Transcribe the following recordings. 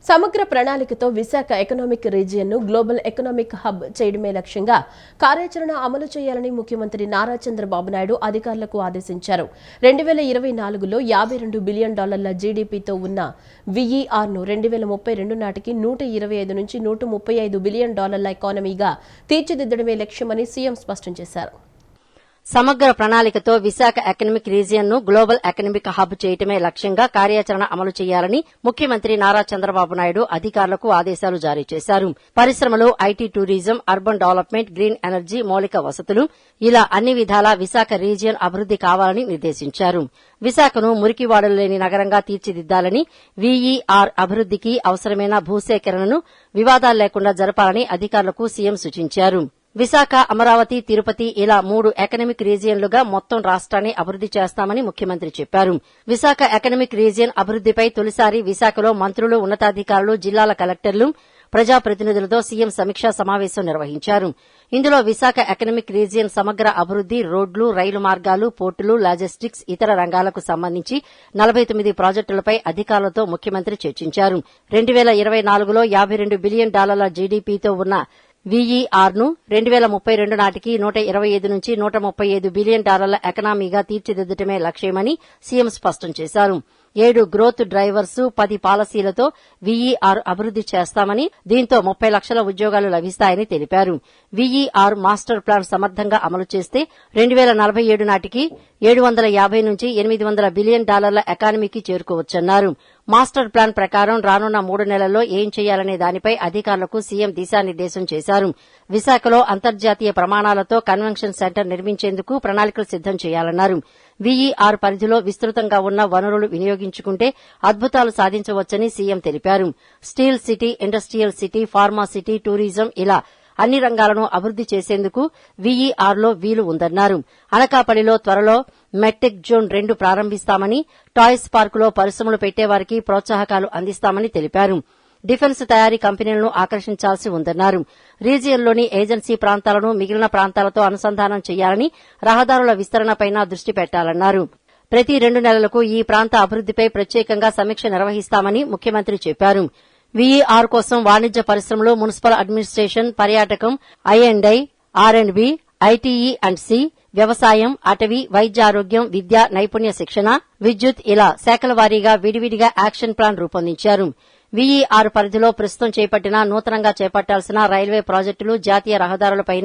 సమగ్ర ప్రణాళికతో విశాఖ ఎకనామిక్ రీజియన్ను గ్లోబల్ ఎకనామిక్ హబ్ చేయడమే లక్ష్యంగా కార్యాచరణ అమలు చేయాలని ముఖ్యమంత్రి నారా చంద్రబాబు నాయుడు అధికారులకు ఆదేశించారు. 2024లో $52 బిలియన్ జీడీపీతో ఉన్న వీఈఆర్ను 2032 నాటికి $125 నుంచి $135 బిలియన్ ఎకానమీగా తీర్చిదిద్దడమే లక్ష్యమని సీఎం స్పష్టం చేశారు. సమగ్ర ప్రణాళికతో విశాఖ ఎకనామిక్ రీజియన్ ను గ్లోబల్ ఎకనామిక్ హబ్ చేయటమే లక్ష్యంగా కార్యాచరణ అమలు చేయాలని ముఖ్యమంత్రి నారా చంద్రబాబు నాయుడు అధికారులకు ఆదేశాలు జారీ చేశారు. పరిశ్రమలు, IT, tourism, urban development, green energy, మౌలిక వసతులు ఇలా అన్ని విధాలా విశాఖ రీజియన్ అభివృద్ది కావాలని నిర్దేశించారు. విశాఖను మురికివాడలు లేని నగరంగా తీర్చిదిద్దాలని, వీఈఆర్ అభివృద్దికి అవసరమైన భూసేకరణను వివాదాలు లేకుండా జరపాలని అధికారులకు సీఎం సూచించారు. విశాఖ, అమరావతి, తిరుపతి ఇలా 3 ఎకనామిక్ రీజియన్లుగా మొత్తం రాష్ట్రాన్ని అభివృద్ది చేస్తామని ముఖ్యమంత్రి చెప్పారు. విశాఖ ఎకనామిక్ రీజియన్ అభివృద్దిపై తొలిసారి విశాఖలో మంత్రులు, ఉన్నతాధికారులు, జిల్లాల కలెక్టర్లు, ప్రజాప్రతినిధులతో సీఎం సమీక్షా సమావేశం నిర్వహించారు. ఇందులో విశాఖ ఎకనామిక్ రీజియన్ సమగ్ర అభివృద్ది, రోడ్లు, రైలు మార్గాలు, పోర్టులు, లాజిస్టిక్స్, ఇతర రంగాలకు సంబంధించి 49 ప్రాజెక్టులపై అధికారులతో ముఖ్యమంత్రి చర్చించారు. 2024లో $52 బిలియన్ జీడీపీతో ఉన్న వీఈఆర్ ను 2032 నాటికి $125 నుంచి $135 బిలియన్ ఎకనామీగా తీర్చిదిద్దటమే లక్ష్యమని సీఎం స్పష్టం చేశారు. 7 గ్రోత్ డ్రైవర్స్, 10 పాలసీలతో వీఈఆర్ అభివృద్ది చేస్తామని, దీంతో 30 లక్షల ఉద్యోగాలు లభిస్తాయని తెలిపారు. వీఈఆర్ మాస్టర్ ప్లాన్ సమర్థంగా అమలు చేస్తే 2047 నాటికి $750 నుంచి $800 బిలియన్ ఎకానమీకి చేరుకోవచ్చన్నారు. మాస్టర్ ప్లాన్ ప్రకారం రానున్న 3 నెలల్లో ఏం చేయాలనే దానిపై అధికారులకు సీఎం దిశానిర్దేశం చేశారు. విశాఖలో అంతర్జాతీయ ప్రమాణాలతో కన్వెన్షన్ సెంటర్ నిర్మించేందుకు ప్రణాళికలు సిద్దం చేయాలన్నారు. వీఈఆర్ పరిధిలో విస్తృతంగా ఉన్న వనరులు వినియోగించుకుంటే అద్భుతాలు సాధించవచ్చని సీఎం తెలిపారు. Steel city, industrial city, pharma city, tourism ఇలా అన్ని రంగాలను అభివృద్ది చేసేందుకు వీఈఆర్లో వీలు ఉందన్నారు. అనకాపల్లిలో త్వరలో మెట్టెక్ జోన్ 2 ప్రారంభిస్తామని, టాయ్స్ పార్కులో పరిశ్రమలు పెట్టేవారికి ప్రోత్సాహకాలు అందిస్తామని తెలిపారు. డిఫెన్స్ తయారీ కంపెనీలను ఆకర్షించాల్సి ఉందన్నారు. రీజియన్లోని ఏజెన్సీ ప్రాంతాలను మిగిలిన ప్రాంతాలతో అనుసంధానం చేయాలని, రహదారుల విస్తరణపై దృష్టి పెట్టాలన్నారు. ప్రతి 2 నెలలకు ఈ ప్రాంత అభివృద్దిపై ప్రత్యేకంగా సమీక్ష నిర్వహిస్తామని ముఖ్యమంత్రి చెప్పారు. వీఈఆర్ కోసం వాణిజ్య పరిశ్రమలు, మున్సిపల్ అడ్మినిస్ట్రేషన్, పర్యాటకం, ఐ&ఐ, ఆర్&బి, ఐటీఈ అండ్ సి, వ్యవసాయం, అటవీ, వైద్యారోగ్యం, విద్య, నైపుణ్య శిక్షణ, విద్యుత్ ఇలా శాఖల వారీగా విడివిడిగా యాక్షన్ ప్లాన్ రూపొందించారు. వీఈఆర్ పరిధిలో ప్రస్తుతం చేపట్టిన, నూతనంగా చేపట్టాల్సిన రైల్వే ప్రాజెక్టులు, జాతీయ రహదారులపై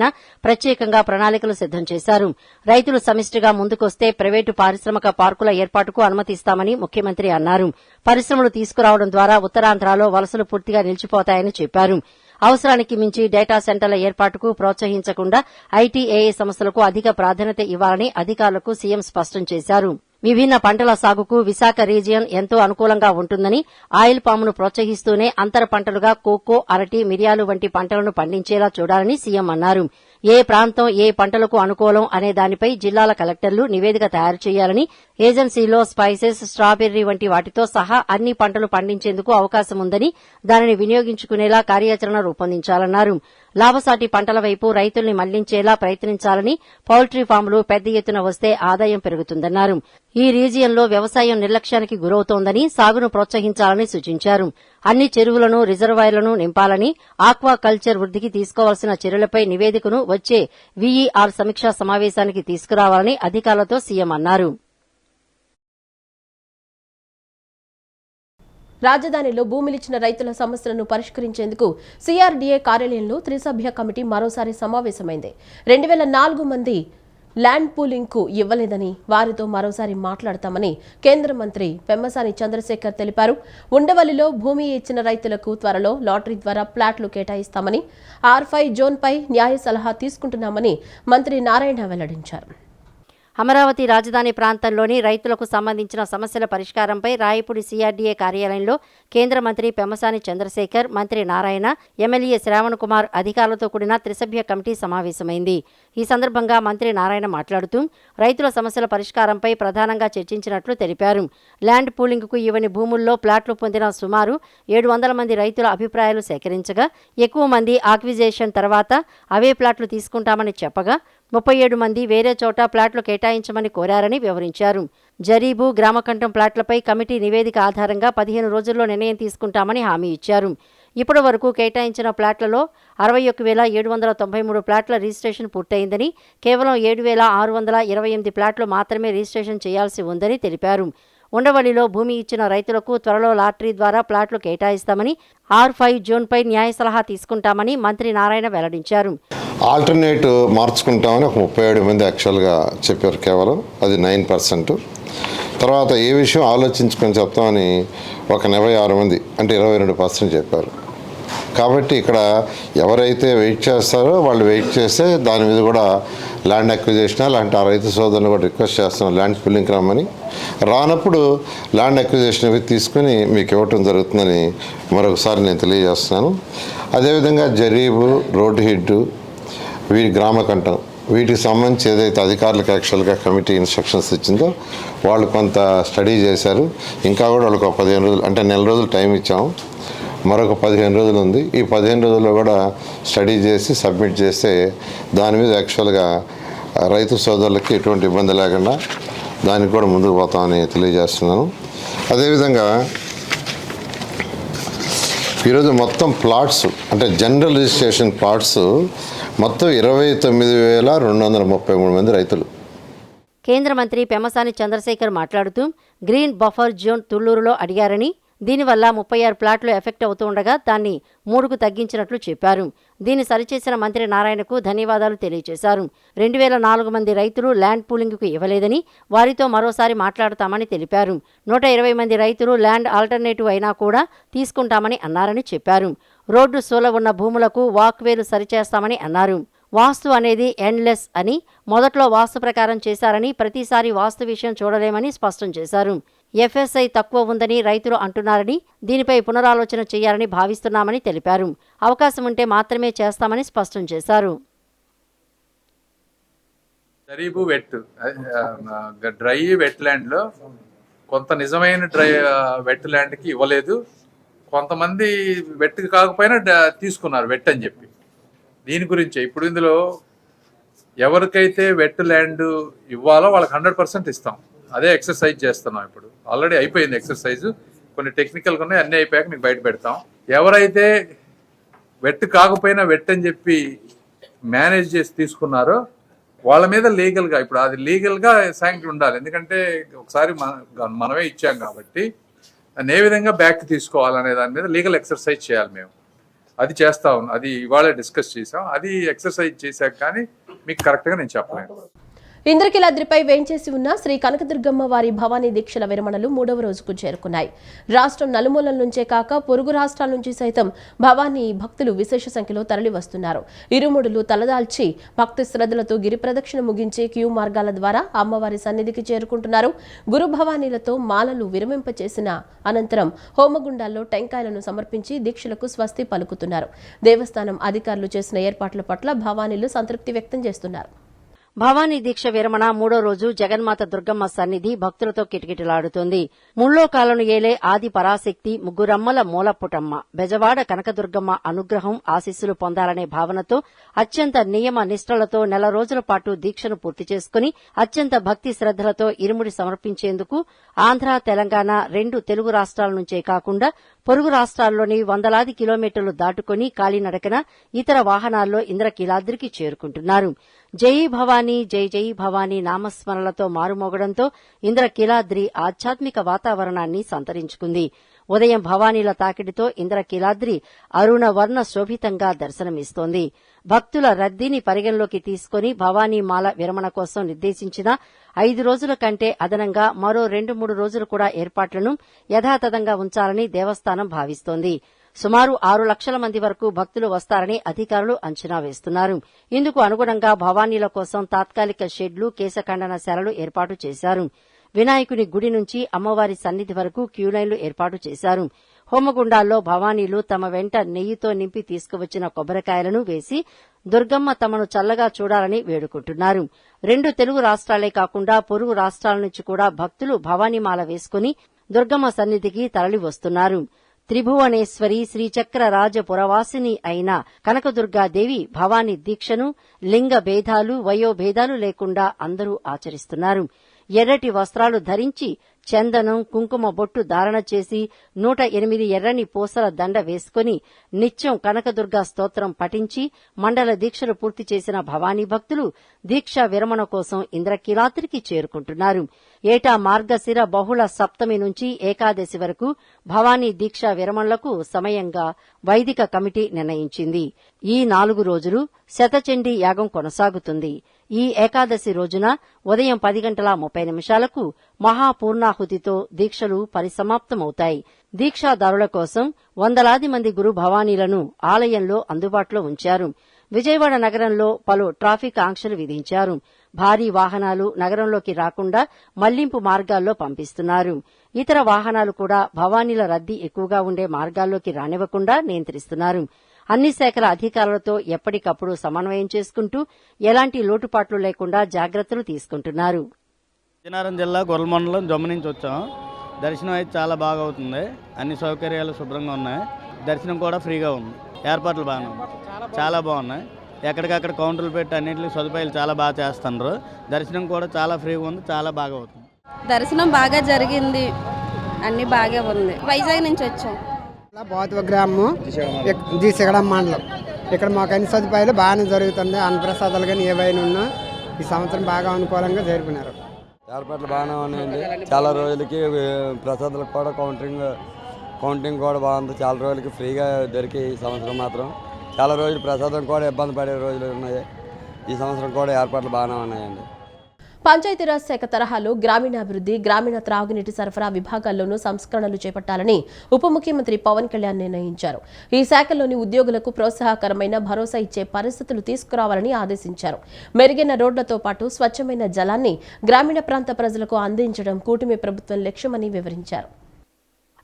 ప్రత్యేకంగా ప్రణాళికలు సిద్దం చేశారు. రైతులు సమిష్టిగా ముందుకొస్తే ప్రైవేటు పారిశ్రామిక పార్కుల ఏర్పాటుకు అనుమతిస్తామని ముఖ్యమంత్రి అన్నారు. పరిశ్రమలు తీసుకురావడం ద్వారా ఉత్తరాంధ్రలో వలసలు పూర్తిగా నిలిచిపోతాయని చెప్పారు. అవసరానికి మించి డేటా సెంటర్ల ఏర్పాటుకు ప్రోత్సహించకుండా ఐటీఏఏ సంస్థలకు అధిక ప్రాధాన్యత ఇవ్వాలని అధికారులకు సీఎం స్పష్టం చేశారు. విభిన్న పంటల సాగుకు విశాఖ రీజియన్ ఎంతో అనుకూలంగా ఉంటుందని, ఆయిల్ పామును ప్రోత్సహిస్తూనే అంతర పంటలుగా కోకో, అరటి, మిరియాలు వంటి పంటలను పండించేలా చూడాలని సీఎం అన్నారు. ఏ ప్రాంతం ఏ పంటలకు అనుకూలం అనే దానిపై జిల్లాల కలెక్టర్లు నివేదిక తయారు చేయాలని, ఏజెన్సీలో స్పైసెస్, స్ట్రాబెర్రీ వంటి వాటితో సహా అన్ని పంటలు పండించేందుకు అవకాశం ఉందని, దానిని వినియోగించుకునేలా కార్యాచరణ రూపొందించాలన్నారు. లాభసాటి పంటల వైపు రైతుల్ని మళ్లించేలా ప్రయత్నించాలని, పౌల్ట్రీ ఫామ్లు పెద్ద ఎత్తున వస్తే ఆదాయం పెరుగుతుందన్నారు. ఈ రీజియన్లో వ్యవసాయం నిర్లక్ష్యానికి గురవుతోందని, సాగును ప్రోత్సహించాలని సూచించారు. అన్ని చెరువులను, రిజర్వాయర్లను నింపాలని, ఆక్వా కల్చర్ వృద్దికి తీసుకోవాల్సిన చర్యలపై నివేదికను వచ్చే వీఈఆర్ సమీక్షా సమావేశానికి తీసుకురావాలని అధికారులతో సీఎం అన్నారు. రాజధానిలో భూమిలిచ్చిన రైతుల సమస్యలను పరిష్కరించేందుకు సీఆర్డీఏ కార్యాలయంలో త్రిసభ్య కమిటీ మరోసారి సమావేశమైంది. 2004 మంది ల్యాండ్ పూలింగ్ కు ఇవ్వలేదని, వారితో మరోసారి మాట్లాడతామని కేంద్ర మంత్రి పెమ్మసాని చంద్రశేఖర్ తెలిపారు. ఉండవల్లిలో భూమి ఇచ్చిన రైతులకు త్వరలో లాటరీ ద్వారా ప్లాట్లు కేటాయిస్తామని, R5 జోన్పై న్యాయ సలహా తీసుకుంటున్నామని మంత్రి నారాయణ వెల్లడించారు. అమరావతి రాజధాని ప్రాంతంలోని రైతులకు సంబంధించిన సమస్యల పరిష్కారంపై రాయపూడి సీఆర్డీఏ కార్యాలయంలో కేంద్ర మంత్రి పెమ్మసాని చంద్రశేఖర్, మంత్రి నారాయణ, ఎమ్మెల్యే శ్రావణ్ కుమార్ అధికారులతో కూడిన త్రిసభ్య కమిటీ సమావేశమైంది. ఈ సందర్భంగా మంత్రి నారాయణ మాట్లాడుతూ రైతుల సమస్యల పరిష్కారంపై ప్రధానంగా చర్చించినట్లు తెలిపారు. ల్యాండ్ పూలింగ్కు ఇవ్వని భూముల్లో ప్లాట్లు పొందిన సుమారు 700 మంది రైతుల అభిప్రాయాలు సేకరించగా, ఎక్కువ మంది ఆక్విజేషన్ తర్వాత అవే ప్లాట్లు తీసుకుంటామని చెప్పగా, 37 మంది వేరే చోట ప్లాట్లు కేటాయించమని కోరారని వివరించారు. జరీబు, గ్రామకంఠం ప్లాట్లపై కమిటీ నివేదిక ఆధారంగా 15 రోజుల్లో నిర్ణయం తీసుకుంటామని హామీ ఇచ్చారు. ఇప్పటి వరకు కేటాయించిన ప్లాట్లలో 61,793 ప్లాట్ల రిజిస్ట్రేషన్ పూర్తయిందని, కేవలం 7,628 ప్లాట్లు మాత్రమే రిజిస్ట్రేషన్ చేయాల్సి ఉందని తెలిపారు. ఉండవల్లిలో భూమి ఇచ్చిన రైతులకు త్వరలో లాటరీ ద్వారా ప్లాట్లు కేటాయిస్తామని, R5 జోన్పై న్యాయ సలహా తీసుకుంటామని మంత్రి నారాయణ వెల్లడించారు. ఆల్టర్నేట్ మార్చుకుంటామని ఒక 37 మంది యాక్చువల్గా చెప్పారు. కేవలం అది 9%. తర్వాత ఏ విషయం ఆలోచించుకొని చెప్తామని ఒక 46 మంది అంటే 22% చెప్పారు. కాబట్టి ఇక్కడ ఎవరైతే వెయిట్ చేస్తారో వాళ్ళు వెయిట్ చేస్తే దాని మీద కూడా ల్యాండ్ అక్విజిషన్ అలాంటి ఆ రైతు సోదరులు కూడా రిక్వెస్ట్ చేస్తున్నాం ల్యాండ్ పుల్లింగ్కి రమ్మని. రానప్పుడు ల్యాండ్ అక్విజిషన్ అవి తీసుకొని మీకు ఇవ్వటం జరుగుతుందని మరొకసారి నేను తెలియజేస్తున్నాను. అదేవిధంగా జరీబు, రోడ్డు హెడ్, వీటి గ్రామకంఠం వీటికి సంబంధించి ఏదైతే అధికారులకు యాక్చువల్గా కమిటీ ఇన్స్ట్రక్షన్స్ ఇచ్చిందో వాళ్ళు కొంత స్టడీ చేశారు. ఇంకా కూడా వాళ్ళకి ఒక 15 రోజులు అంటే నెల రోజులు టైం ఇచ్చాము. మరొక 15 రోజులు ఉంది. ఈ 15 రోజుల్లో కూడా స్టడీ చేసి సబ్మిట్ చేస్తే దాని మీద యాక్చువల్గా రైతు సోదరులకి ఎటువంటి ఇబ్బంది లేకుండా దానికి కూడా ముందుకు పోతామని తెలియజేస్తున్నాను. అదేవిధంగా ఈరోజు మొత్తం ప్లాట్స్ అంటే జనరల్ రిజిస్ట్రేషన్ ప్లాట్స్ మొత్తం 29,233 మంది రైతులు. కేంద్ర మంత్రి పెమ్మసాని చంద్రశేఖర్ మాట్లాడుతూ గ్రీన్ బఫర్ జోన్ తుళ్లూరులో అడిగారని, దీనివల్ల 36 ప్లాట్లు ఎఫెక్ట్ అవుతుండగా దాన్ని 3కు తగ్గించినట్లు చెప్పారు. దీన్ని సరిచేసిన మంత్రి నారాయణకు ధన్యవాదాలు తెలియజేశారు. 2,004 మంది రైతులు ల్యాండ్ పూలింగ్కు ఇవ్వలేదని, వారితో మరోసారి మాట్లాడతామని తెలిపారు. 120 మంది రైతులు ల్యాండ్ ఆల్టర్నేటివ్ అయినా కూడా తీసుకుంటామని అన్నారని చెప్పారు. రోడ్డు సోల ఉన్న భూములకు వాక్వేలు సరిచేస్తామని అన్నారు. వాస్తు అనేది ఎండ్లెస్ అని, మొదట్లో వాస్తు ప్రకారం చేశారని, ప్రతిసారి వాస్తు విషయం చూడలేమని స్పష్టం చేశారు. FSI తక్కువ ఉందని రైతులు అంటున్నారని, దీనిపై పునరాలోచన చేయాలని భావిస్తున్నామని తెలిపారు. అవకాశం ఉంటే మాత్రమే చేస్తామని స్పష్టం చేశారు. జరీబు వెట్ డ్రై వెట్ ల్యాండ్లో కొంత నిజమైన వెట్ ల్యాండ్కి ఇవ్వలేదు. కొంతమంది వెట్ కాకపోయినా తీసుకున్నారు వెట్ అని చెప్పి. దీని గురించే ఇప్పుడు ఇందులో ఎవరికైతే వెట్ ల్యాండ్ ఇవ్వాలో వాళ్ళకి 100% ఇస్తాం. అదే ఎక్సర్సైజ్ చేస్తున్నాం. ఇప్పుడు ఆల్రెడీ అయిపోయింది ఎక్సర్సైజ్. కొన్ని టెక్నికల్గా ఉన్నాయి, అన్నీ అయిపోయాక మీకు బయట పెడతాం. ఎవరైతే వెట్ కాకపోయినా వెట్ అని చెప్పి మేనేజ్ చేసి తీసుకున్నారో వాళ్ళ మీద లీగల్గా, ఇప్పుడు అది లీగల్గా శాంక్షన్ ఉండాలి. ఎందుకంటే ఒకసారి మనమే ఇచ్చాం కాబట్టి దాన్ని ఏ విధంగా బ్యాక్ తీసుకోవాలనే దాని మీద లీగల్ ఎక్సర్సైజ్ చేయాలి. మేము అది చేస్తా ఉన్నాం. అది ఇవాళ డిస్కస్ చేసాం. అది ఎక్సర్సైజ్ చేశాక కానీ మీకు కరెక్ట్గా నేను చెప్పలేను. ఇంద్రకీలాద్రిపై వేంచేసి ఉన్న శ్రీ కనకదుర్గమ్మ వారి భవానీ దీక్షల విరమణలు 3వ రోజుకు చేరుకున్నాయి. రాష్ట్రం నలుమూలల నుంచే కాక పొరుగు రాష్ట్రాల నుంచి సైతం భవానీ భక్తులు విశేష సంఖ్యలో తరలి వస్తున్నారు. ఇరుముడులు తలదాల్చి భక్తి శ్రద్ధలతో గిరి ప్రదక్షిణ ముగించి క్యూ మార్గాల ద్వారా అమ్మవారి సన్నిధికి చేరుకుంటున్నారు. గురు భవానీలతో మాలలు విరమింపచేసిన అనంతరం హోమగుండాల్లో టెంకాయలను సమర్పించి దీక్షలకు స్వస్తి పలుకుతున్నారు. దేవస్థానం అధికారులు చేసిన ఏర్పాట్ల పట్ల భవానీలు సంతృప్తి వ్యక్తం చేస్తున్నారు. భవానీ దీక్ష విరమణ 3వ రోజు జగన్మాత దుర్గమ్మ సన్నిధి భక్తులతో కిటకిటలాడుతోంది. ముల్లోకాలను ఏలే ఆది పరాశక్తి ముగ్గురమ్మల మూలపుటమ్మ బెజవాడ కనకదుర్గమ్మ అనుగ్రహం ఆశీస్సులు పొందాలనే భావనతో అత్యంత నియమ నిష్టలతో నెల రోజుల పాటు దీక్షను పూర్తి చేసుకుని అత్యంత భక్తి శ్రద్దలతో ఇరుముడి సమర్పించేందుకు ఆంధ్ర, తెలంగాణ 2 తెలుగు రాష్ట్రాల నుంచే కాకుండా పొరుగు రాష్ట్రాల్లోని వందలాది కిలోమీటర్లు దాటుకుని కాలినడకన ఇతర వాహనాల్లో ఇంద్రకీలాద్రికి చేరుకుంటున్నారు. జై భవానీ, జై జై భవానీ నామస్మరణలతో మారుమోగడంతో ఇంద్రకీలాద్రి ఆధ్యాత్మిక వాతావరణాన్ని సంతరించుకుంది. ఉదయం భవానీల తాకిడితో ఇంద్రకీలాద్రి అరుణ వర్ణ శోభితంగా దర్శనమిస్తోంది. భక్తుల రద్దీని పరిగణలోకి తీసుకుని భవానీ మాల విరమణ కోసం నిర్దేశించిన 5 రోజుల కంటే అదనంగా మరో 2-3 రోజులు కూడా ఏర్పాట్లను యథాతథంగా ఉంచాలని దేవస్థానం భావిస్తోంది. సుమారు 6 లక్షల మంది వరకు భక్తులు వస్తారని అధికారులు అంచనా వేస్తున్నారు. ఇందుకు అనుగుణంగా భవానీల కోసం తాత్కాలిక షెడ్లు, కేశఖండనశాలలు ఏర్పాటు చేశారు. వినాయకుని గుడి నుంచి అమ్మవారి సన్నిధి వరకు క్యూలైన్లు ఏర్పాటు చేశారు. హోమగుండాల్లో భవానీలు తమ వెంట నెయ్యితో నింపి తీసుకువచ్చిన కొబ్బరికాయలను వేసి దుర్గమ్మ తమను చల్లగా చూడాలని వేడుకుంటున్నారు. 2 తెలుగు రాష్ట్రాలే కాకుండా పొరుగు రాష్ట్రాల నుంచి కూడా భక్తులు భవానీమాల వేసుకుని దుర్గమ్మ సన్నిధికి తరలి వస్తున్నారు. త్రిభువనేశ్వరి శ్రీచక్ర రాజపురవాసిని అయిన కనకదుర్గాదేవి భవానీ దీక్షను లింగ భేదాలు వయోభేదాలు లేకుండా అందరూ ఆచరిస్తున్నారు. ఎర్రటి వస్త్రాలు ధరించి చందనం కుంకుమ బొట్టు ధారణ చేసి 108 ఎర్రని పూసల దండ వేసుకుని నిత్యం కనకదుర్గా స్తోత్రం పఠించి మండల దీక్షలు పూర్తి చేసిన భవానీ భక్తులు దీక్షా విరమణ కోసం ఇంద్రకీలాద్రికి చేరుకుంటున్నారు. ఏటా మార్గశిర బహుళ సప్తమి నుంచి ఏకాదశి వరకు భవానీ దీక్షా విరమణలకు సమయంగా వైదిక కమిటీ నిర్ణయించింది. ఈ 4 రోజులు శతచండీ యాగం కొనసాగుతుంది. ఈ ఏకాదశి రోజున ఉదయం 10:30 మహాపూర్ణాహుతితో దీక్షలు పరిసమాప్తమవుతాయి. దీక్షాదారుల కోసం వందలాది మంది గురు భవానీలను ఆలయంలో అందుబాటులో ఉంచారు. విజయవాడ నగరంలో పలు ట్రాఫిక్ ఆంక్షలు విధించారు. భారీ వాహనాలు నగరంలోకి రాకుండా మళ్లింపు మార్గాల్లో పంపిస్తున్నారు. ఇతర వాహనాలు కూడా భవానీల రద్దీ ఎక్కువగా ఉండే మార్గాల్లోకి రానివ్వకుండా నియంత్రిస్తున్నారు. అన్ని శాఖల అధికారులతో ఎప్పటికప్పుడు సమన్వయం చేసుకుంటూ ఎలాంటి లోటుపాట్లు లేకుండా జాగ్రత్తలు తీసుకుంటున్నారు. విజయనగరం జిల్లా గొర్రెల మండలం జమ్ము నుంచి వచ్చాం. దర్శనం అయితే చాలా బాగా అవుతుంది. అన్ని సౌకర్యాలు శుభ్రంగా ఉన్నాయి. దర్శనం కూడా ఫ్రీగా ఉంది. ఏర్పాట్లు బాగానే ఉన్నాయి, చాలా బాగున్నాయి. ఎక్కడికక్కడ కౌంటర్లు పెట్టి అన్నింటికి సదుపాయాలు చాలా బాగా చేస్తున్నారు. దర్శనం కూడా చాలా ఫ్రీగా ఉంది, చాలా బాగా అవుతుంది. దర్శనం బాగా జరిగింది, అన్ని బాగా ఉంది. వైజాగ్ నుంచి వచ్చాం. బౌద్ధ గ్రామం జీసగడం మండలం. ఇక్కడ మాకు అన్ని సదుపాయాలు బాగానే జరుగుతుంది. అన్నప్రసాదాలు కానీ ఏవైనా ఉన్నా ఈ సంవత్సరం బాగా అనుకూలంగా జరిపినారు. ఏర్పాట్లు బాగానే ఉన్నాయండి. చాలా రోజులకి ప్రసాదాలకు కూడా కౌంటింగ్ కూడా బాగుంది. చాలా రోజులకి ఫ్రీగా దొరికి ఈ సంవత్సరం మాత్రం చాలా రోజులు ప్రసాదం కూడా ఇబ్బంది పడే రోజులు ఉన్నాయి. ఈ సంవత్సరం కూడా ఏర్పాట్లు బాగానే ఉన్నాయండి. పంచాయతీరాజ్ శాఖ తరహాలో గ్రామీణాభివృద్ధి, గ్రామీణ త్రాగునీటి సరఫరా విభాగాల్లోనూ సంస్కరణలు చేపట్టాలని ఉప ముఖ్యమంత్రి పవన్ కళ్యాణ్ నిర్ణయించారు. ఈ శాఖలోని ఉద్యోగులకు ప్రోత్సాహకరమైన భరోసా ఇచ్చే పరిస్థితులు తీసుకురావాలని ఆదేశించారు. మెరుగైన రోడ్లతో పాటు స్వచ్ఛమైన జలాన్ని గ్రామీణ ప్రాంత ప్రజలకు అందించడం కూటమి ప్రభుత్వం లక్ష్యమని వివరించారు.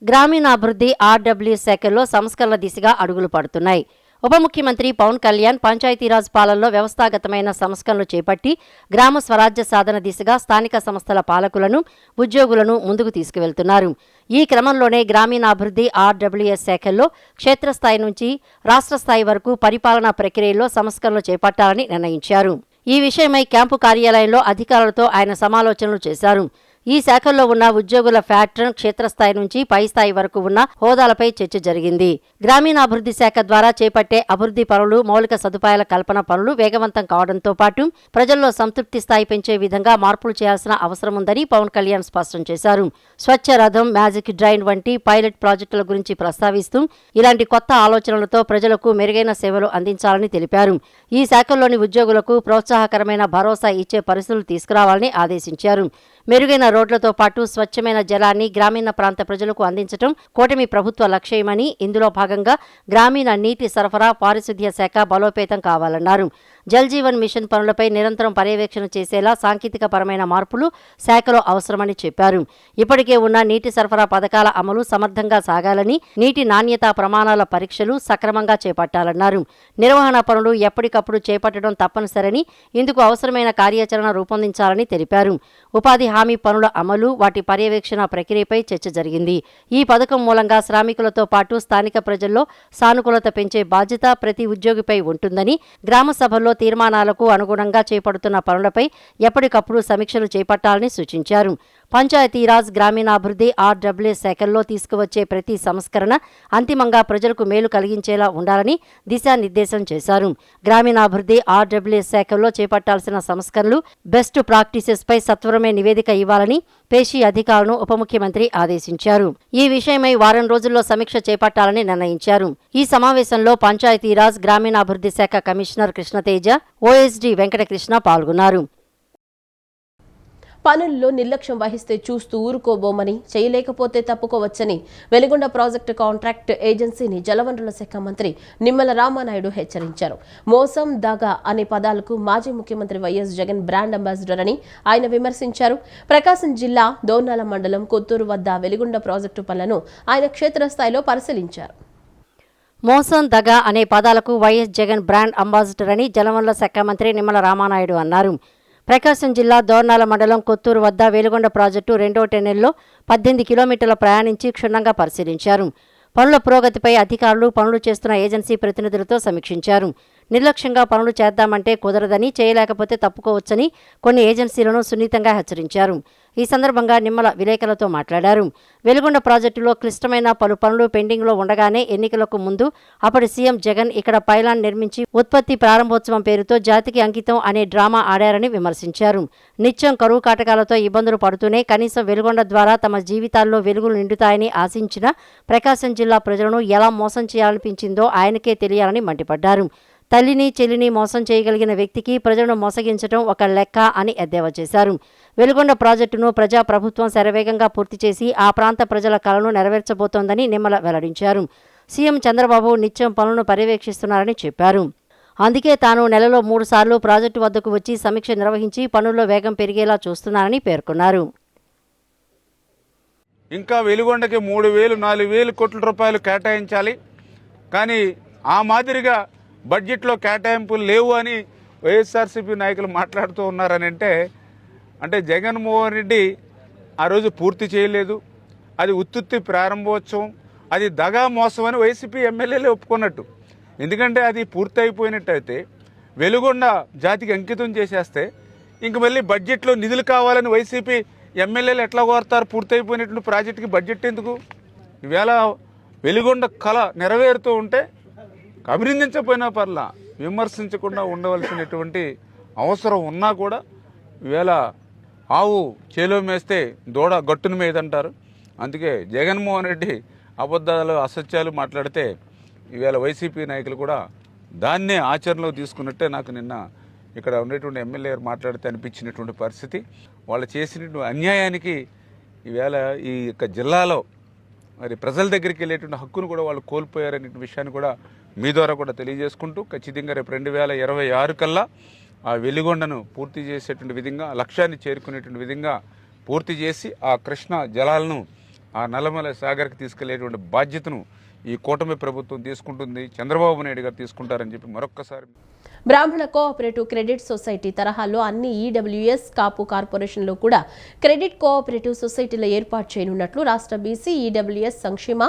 గ్రామీణాభివృద్ధి ఆర్డబ్ల్యూ శాఖల్లో సంస్కరణల దిశగా అడుగులు పడుతున్నాయి. ఉప ముఖ్యమంత్రి పవన్ కళ్యాణ్ పంచాయతీరాజ్ పాలనలో వ్యవస్థాగతమైన సంస్కరణలు చేపట్టి గ్రామ స్వరాజ్య సాధన దిశగా స్థానిక సంస్థల పాలకులను, ఉద్యోగులను ముందుకు తీసుకువెళ్తున్నారు. ఈ క్రమంలోనే గ్రామీణాభివృద్ధి ఆర్డబ్ల్యూఎస్ శాఖల్లో క్షేత్రస్థాయి నుంచి రాష్ట్ర స్థాయి వరకు పరిపాలనా ప్రక్రియలో సంస్కరణలు చేపట్టాలని నిర్ణయించారు. ఈ విషయమై క్యాంపు కార్యాలయంలో అధికారులతో ఆయన సమాలోచనలు చేశారు. ఈ శాఖల్లో ఉన్న ఉద్యోగుల ప్యాట్రన్ క్షేత్రస్థాయి నుంచి పై స్థాయి వరకు ఉన్న హోదాలపై చర్చ జరిగింది. గ్రామీణాభివృద్ధి శాఖ ద్వారా చేపట్టే అభివృద్ధి పనులు, మౌలిక సదుపాయాల కల్పన పనులు వేగవంతం కావడంతో పాటు ప్రజల్లో సంతృప్తి స్థాయి పెంచే విధంగా మార్పులు చేయాల్సిన అవసరం ఉందని పవన్ కళ్యాణ్ స్పష్టం చేశారు. స్వచ్ఛ రథం, మ్యాజిక్ డ్రైన్ వంటి పైలట్ ప్రాజెక్టుల గురించి ప్రస్తావిస్తూ ఇలాంటి కొత్త ఆలోచనలతో ప్రజలకు మెరుగైన సేవలు అందించాలని తెలిపారు. ఈ శాఖల్లోని ఉద్యోగులకు ప్రోత్సాహకరమైన భరోసా ఇచ్చే పరిస్థితులు తీసుకురావాలని ఆదేశించారు. మెరుగైన రోడ్లతో పాటు స్వచ్ఛమైన జలాన్ని గ్రామీణ ప్రాంత ప్రజలకు అందించడం కూటమి ప్రభుత్వ లక్ష్యమని, ఇందులో భాగంగా గ్రామీణ నీటి సరఫరా, పారిశుద్ధ్య శాఖ బలోపేతం కావాలన్నారు. జల్ జీవన్ మిషన్ పనులపై నిరంతరం పర్యవేక్షణ చేసేలా సాంకేతిక పరమైన మార్పులు శాఖలో అవసరమని చెప్పారు. ఇప్పటికే ఉన్న నీటి సరఫరా పథకాల అమలు సమర్థంగా సాగాలని, నీటి నాణ్యతా ప్రమాణాల పరీక్షలు సక్రమంగా చేపట్టాలన్నారు. నిర్వహణ పనులు ఎప్పటికప్పుడు చేపట్టడం తప్పనిసరని, ఇందుకు అవసరమైన కార్యాచరణ రూపొందించాలని తెలిపారు. ఉపాధి హామీ పనుల అమలు, వాటి పర్యవేక్షణ ప్రక్రియపై చర్చ జరిగింది. ఈ పథకం మూలంగా శ్రామికులతో పాటు స్థానిక ప్రజల్లో సానుకూలత పెంచే బాధ్యత ప్రతి ఉద్యోగిపై ఉంటుందని, గ్రామ సభల్లో తీర్మానాలకు అనుగుణంగా చేపడుతున్న పనులపై ఎప్పటికప్పుడు సమీక్షలు చేపట్టాలని సూచించారు. పంచాయతీరాజ్, గ్రామీణాభివృద్ధి ఆర్డబ్ల్యూ శాఖల్లో తీసుకువచ్చే ప్రతి సంస్కరణ అంతిమంగా ప్రజలకు మేలు కలిగించేలా ఉండాలని దిశానిర్దేశం చేశారు. గ్రామీణాభివృద్ధి ఆర్డబ్ల్యూ శాఖల్లో చేపట్టాల్సిన సంస్కరణలు, బెస్ట్ ప్రాక్టీసెస్ పై సత్వరమే నివేదిక ఇవ్వాలని పేషీ అధికారులను ఉప ముఖ్యమంత్రి ఆదేశించారు. ఈ విషయమై వారం రోజుల్లో సమీక్ష చేపట్టాలని నిర్ణయించారు. ఈ సమావేశంలో పంచాయతీరాజ్, గ్రామీణాభివృద్ధి శాఖ కమిషనర్ కృష్ణతేజ, ఓఎస్డీ వెంకటకృష్ణ పాల్గొన్నారు. పనుల్లో నిర్లక్ష్యం వహిస్తే చూస్తూ ఊరుకోబోమని, చేయలేకపోతే తప్పుకోవచ్చని వెలిగొండ ప్రాజెక్టు కాంట్రాక్ట్ ఏజెన్సీని జలవనరుల శాఖ మంత్రి నిమ్మల రామానాయుడు హెచ్చరించారు. మోసం, దగా అనే పదాలకు మాజీ ముఖ్యమంత్రి వైఎస్ జగన్ బ్రాండ్ అంబాసిడర్ అని ఆయన విమర్శించారు. ప్రకాశం జిల్లా దోర్నాల మండలం కొత్తూరు వద్ద వెలిగొండ ప్రాజెక్టు పనులను ఆయన క్షేత్రస్థాయిలో పరిశీలించారు. మోసం, దగా అనే పదాలకు వైఎస్ జగన్ బ్రాండ్ అంబాసిడర్ అని జలవనరుల శాఖ మంత్రి నిమ్మల రామానాయుడు అన్నారు. ప్రకాశం జిల్లా దోర్నాల మండలం కొత్తూరు వద్ద వెలిగొండ ప్రాజెక్టు 2వ టెన్నెల్లో 18 కిలోమీటర్ల ప్రయాణించి క్షుణ్ణంగా పరిశీలించారు. పనుల పురోగతిపై అధికారులు పనులు చేస్తున్న ఏజెన్సీ ప్రతినిధులతో సమీక్షించారు. నిర్లక్ష్యంగా పనులు చేద్దామంటే కుదరదని, చేయలేకపోతే తప్పుకోవచ్చని కొన్ని ఏజెన్సీలను సున్నితంగా హెచ్చరించారు. ఈ సందర్భంగా నిమ్మల విలేకరులతో మాట్లాడారు. వెలుగొండ ప్రాజెక్టులో క్లిష్టమైన పలు పనులు పెండింగ్లో ఉండగానే ఎన్నికలకు ముందు అప్పటి సీఎం జగన్ ఇక్కడ పైలాన్ నిర్మించి ఉత్పత్తి ప్రారంభోత్సవం పేరుతో జాతికి అంకితం అనే డ్రామా ఆడారని విమర్శించారు. నిత్యం కరువు కాటకాలతో ఇబ్బందులు పడుతూనే కనీసం వెలుగొండ ద్వారా తమ జీవితాల్లో వెలుగులు నిండుతాయని ఆశించిన ప్రకాశం జిల్లా ప్రజలను ఎలా మోసం చేయాలనిపించిందో ఆయనకే తెలియాలని మండిపడ్డారు. తల్లిని చెల్లిని మోసం చేయగలిగిన వ్యక్తికి ప్రజలను మోసగించడం ఒక లెక్క అని ఎద్దేవా చేశారు. వెలుగొండ ప్రాజెక్టును ప్రజాప్రభుత్వం శరవేగంగా పూర్తి చేసి ఆ ప్రాంత ప్రజల కలను నెరవేర్చబోతోందని నిమ్మల వెల్లడించారు. సీఎం చంద్రబాబు నిత్యం పనులను పర్యవేక్షిస్తున్నారని చెప్పారు. అందుకే తాను నెలలో 3 సార్లు ప్రాజెక్టు వద్దకు వచ్చి సమీక్ష నిర్వహించి పనుల్లో వేగం పెరిగేలా చూస్తున్నారని పేర్కొన్నారు. ఇంకా వెలుగొండకి 3,000-4,000 కోట్ల రూపాయలు కేటాయించాలి, కానీ ఆ మాదిరిగా బడ్జెట్లో కేటాయింపులు లేవు అని వైఎస్ఆర్సీపీ నాయకులు మాట్లాడుతూ ఉన్నారని అంటే జగన్మోహన్ రెడ్డి ఆ రోజు పూర్తి చేయలేదు, అది ఉత్తుత్తి ప్రారంభోత్సవం, అది దగా మోసం అని వైసీపీ ఎమ్మెల్యేలే ఒప్పుకున్నట్టు. ఎందుకంటే అది పూర్తి అయిపోయినట్టయితే వెలుగొండ జాతికి అంకితం చేసేస్తే ఇంక మళ్ళీ బడ్జెట్లో నిధులు కావాలని వైసీపీ ఎమ్మెల్యేలు ఎట్లా కోరుతారు? పూర్తయిపోయినటువంటి ప్రాజెక్టుకి బడ్జెట్ ఎందుకు? ఈవేళ వెలుగొండ కళ నెరవేరుతూ ఉంటే అభినందించకపోయినా పర్లా, విమర్శించకుండా ఉండవలసినటువంటి అవసరం ఉన్నా కూడా ఈవేళ ఆవు చేలో మేస్తే దూడ గట్టును మేదంటారు. అందుకే జగన్మోహన్ రెడ్డి అబద్ధాలు అసత్యాలు మాట్లాడితే ఈవేళ వైసీపీ నాయకులు కూడా దాన్నే ఆచరణలో తీసుకున్నట్టే నాకు నిన్న ఇక్కడ ఉండేటువంటి ఎమ్మెల్యే మాట్లాడితే అనిపించినటువంటి పరిస్థితి. వాళ్ళు చేసినటువంటి అన్యాయానికి ఈవేళ ఈ యొక్క జిల్లాలో మరి ప్రజల దగ్గరికి వెళ్ళేటువంటి హక్కును కూడా వాళ్ళు కోల్పోయారనే విషయాన్ని కూడా మీ ద్వారా కూడా తెలియజేసుకుంటూ ఖచ్చితంగా రేపు 2026 కల్లా ఆ వెలుగొండను పూర్తి చేసేటువంటి విధంగా, లక్ష్యాన్ని చేరుకునేటువంటి విధంగా పూర్తి చేసి ఆ కృష్ణ జలాలను ఆ నల్లమల సాగర్కి తీసుకెళ్లేటువంటి బాధ్యతను ఈ కూటమి ప్రభుత్వం తీసుకుంటుంది, చంద్రబాబు నాయుడు గారు తీసుకుంటారని చెప్పి మరొక్కసారి. బ్రాహ్మణ కోఆపరేటివ్ క్రెడిట్ సొసైటీ తరహాలో అన్ని ఈడబ్ల్యూఎస్ కాపు కార్పొరేషన్లో కూడా క్రెడిట్ కోఆపరేటివ్ సొసైటీల ఏర్పాటు చేయనున్నట్లు రాష్ట్ర బీసీ ఈడబ్ల్యూఎస్ సంక్షేమ,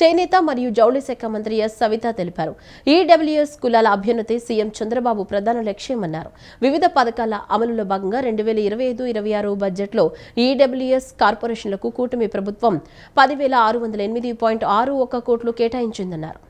చేనేత మరియు జౌళి శాఖ మంత్రి ఎస్ సవిత తెలిపారు. ఈడబ్ల్యూఎస్ కులాల అభ్యున్నతి సీఎం చంద్రబాబు ప్రధాన లక్ష్యమన్నారు. వివిధ పథకాల అమలులో భాగంగా 2025-26 బడ్జెట్లో ఈడబ్ల్యూఎస్ కార్పొరేషన్లకు కూటమి ప్రభుత్వం 10,608.61 కోట్లు కేటాయించిందన్నారు.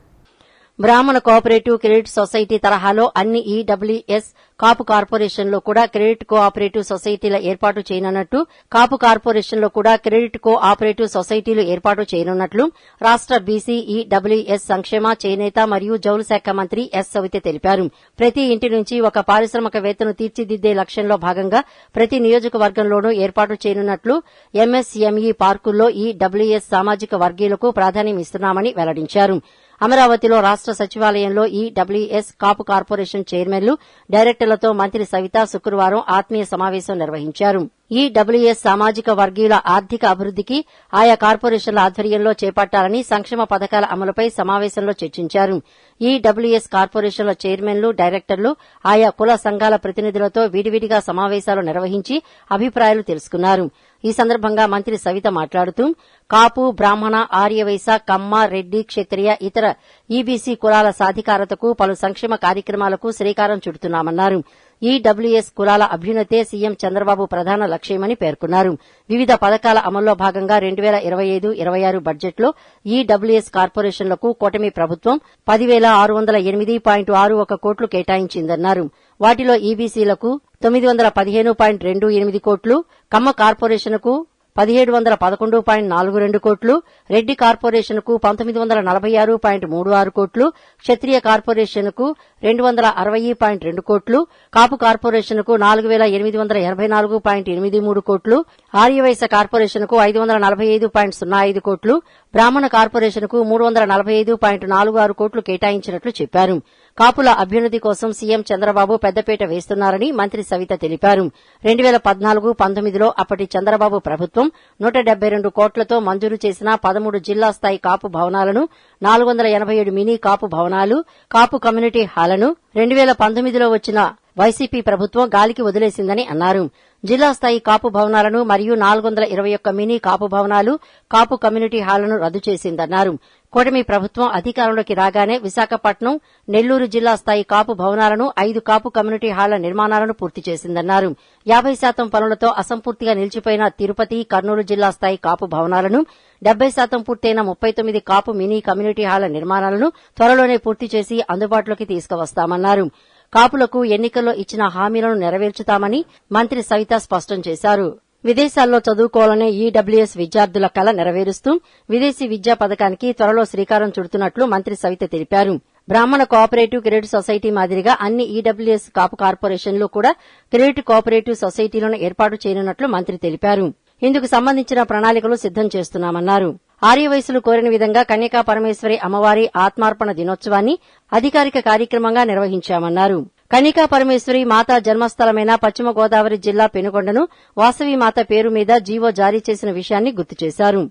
బ్రాహ్మణ కోఆపరేటివ్ క్రెడిట్ సొసైటీ తరహాలో అన్ని ఈడబ్ల్యూఎస్ కాపు కార్పొరేషన్లో కూడా క్రెడిట్ కోఆపరేటివ్ సొసైటీల ఏర్పాటు చేయనున్నట్టు, కాపు కార్పొరేషన్లో కూడా క్రెడిట్ కోఆపరేటివ్ సొసైటీలు ఏర్పాటు చేయనున్నట్లు రాష్ట్ర బీసీ ఈడబ్ల్యూఎస్ సంక్షేమ, చేనేత మరియు జౌళి శాఖ మంత్రి ఎస్ సవిత తెలిపారు. ప్రతి ఇంటి నుంచి ఒక పారిశ్రామికవేత్తను తీర్చిదిద్దే లక్ష్యంలో భాగంగా ప్రతి నియోజకవర్గంలోనూ ఏర్పాటు చేయనున్నట్లు, ఎంఎస్ఎంఈ పార్కుల్లో ఈడబ్ల్యూఎస్ సామాజిక వర్గీయులకు ప్రాధాన్యం ఇస్తున్నామని వెల్లడించారు. అమరావతిలో రాష్ట్ర సచివాలయంలో ఈడబ్ల్యూఎస్ కాపు కార్పొరేషన్ చైర్మన్లు, డైరెక్టర్లతో మంత్రి సవిత శుక్రవారం ఆత్మీయ సమావేశం నిర్వహించారు. ఈడబ్ల్యూఎస్ సామాజిక వర్గీయుల ఆర్థిక అభివృద్దికి ఆయా కార్పొరేషన్ల ఆధ్వర్యంలో చేపట్టాలని సంక్షేమ పథకాల అమలుపై సమావేశంలో చర్చించారు. ఈడబ్ల్యూఎస్ కార్పొరేషన్ల చైర్మన్లు, డైరెక్టర్లు ఆయా కుల సంఘాల ప్రతినిధులతో విడివిడిగా సమావేశాలు నిర్వహించి అభిప్రాయాలు తెలుసుకున్నారు. ఈ సందర్భంగా మంత్రి సవిత మాట్లాడుతూ కాపు, బ్రాహ్మణ, ఆర్యవైశ్య, కమ్మ, రెడ్డి, క్షత్రియ, ఇతర ఈబీసీ కులాల సాధికారతకు పలు సంక్షేమ కార్యక్రమాలకు శ్రీకారం చుడుతున్నామన్నారు. ఈడబ్ల్యూఎస్ కులాల అభ్యున్నతే సీఎం చంద్రబాబు ప్రధాన లక్ష్యమని పేర్కొన్నారు. వివిధ పథకాల అమల్లో భాగంగా 2025-26 బడ్జెట్లో ఈడబ్ల్యూఎస్ కార్పొరేషన్లకు కూటమి ప్రభుత్వం 10,608.61 కోట్లు కేటాయించిందన్నారు. వాటిలో ఈబీసీలకు 915.28 కోట్లు, కమ్మ కార్పొరేషన్కు 1711.42 కోట్లు, రెడ్డి కార్పొరేషన్కు 1946.36 కోట్లు, క్షత్రియ కార్పొరేషన్కు 260.2 కోట్లు, కాపు కార్పొరేషన్కు 4,884.83 కోట్లు, ఆర్యవైశ్య కార్పొరేషన్కు 545.05 కోట్లు, బ్రాహ్మణ కార్పొరేషన్కు 345.46 కోట్లు కేటాయించినట్లు చెప్పారు. కాపుల అభ్యున్నతి కోసం సీఎం చంద్రబాబు పెద్దపీట వేస్తున్నారని మంత్రి సవిత తెలిపారు. 2014-19లో అప్పటి చంద్రబాబు ప్రభుత్వం 172 కోట్లతో మంజూరు చేసిన 13 జిల్లా స్థాయి కాపు భవనాలను, 487 మినీ కాపు భవనాలు, కాపు కమ్యూనిటీ హాలను 2019లో వచ్చిన వైసీపీ ప్రభుత్వం గాలికి వదిలేసిందని అన్నారు. జిల్లా స్థాయి కాపు భవనాలను మరియు 421 మినీ కాపు భవనాలు, కాపు కమ్యూనిటీ హాలను రద్దు చేసిందన్నారు. కూటమి ప్రభుత్వం అధికారంలోకి రాగానే విశాఖపట్నం, నెల్లూరు జిల్లా స్థాయి కాపు భవనాలను, 5 కాపు కమ్యూనిటీ హాళ్ల నిర్మాణాలను పూర్తి చేసిందన్నారు. 50% పనులతో అసంపూర్తిగా నిలిచిపోయిన తిరుపతి, కర్నూలు జిల్లా స్థాయి కాపు భవనాలను, 70% పూర్తయిన 39 కాపు మినీ కమ్యూనిటీ హాళ్ల నిర్మాణాలను త్వరలోనే పూర్తి చేసి అందుబాటులోకి తీసుకువస్తామన్నారు. కాపులకు ఎన్నికల్లో ఇచ్చిన హామీలను నెరవేర్చుతామని మంత్రి సవిత స్పష్టం చేశారు. విదేశాల్లో చదువుకోవాలనే ఈడబ్ల్యూఎస్ విద్యార్థుల కల నెరవేరుస్తూ విదేశీ విద్యా పథకానికి త్వరలో శ్రీకారం చుడుతున్నట్లు మంత్రి సవిత తెలిపారు. బ్రాహ్మణ కోఆపరేటివ్ క్రెడిట్ సొసైటీ మాదిరిగా అన్ని ఈడబ్ల్యూఎస్ కాపు కార్పొరేషన్లు కూడా క్రెడిట్ కోఆపరేటివ్ సొసైటీలను ఏర్పాటు చేయనున్నట్లు మంత్రి తెలిపారు. ఇందుకు సంబంధించిన ప్రణాళికలు సిద్దం చేస్తున్నామన్నారు. ఆర్యవైశ్యులు కోరిన విధంగా కన్యకా పరమేశ్వరి అమ్మవారి ఆత్మార్పణ దినోత్సవాన్ని అధికారిక కార్యక్రమంగా నిర్వహించామన్నారు. కన్యకా పరమేశ్వరి మాతా జన్మస్థలమైన పశ్చిమ గోదావరి జిల్లా పెనుగొండను వాసవి మాత పేరు మీద జీవో జారీ చేసిన విషయాన్ని గుర్తు చేశారు.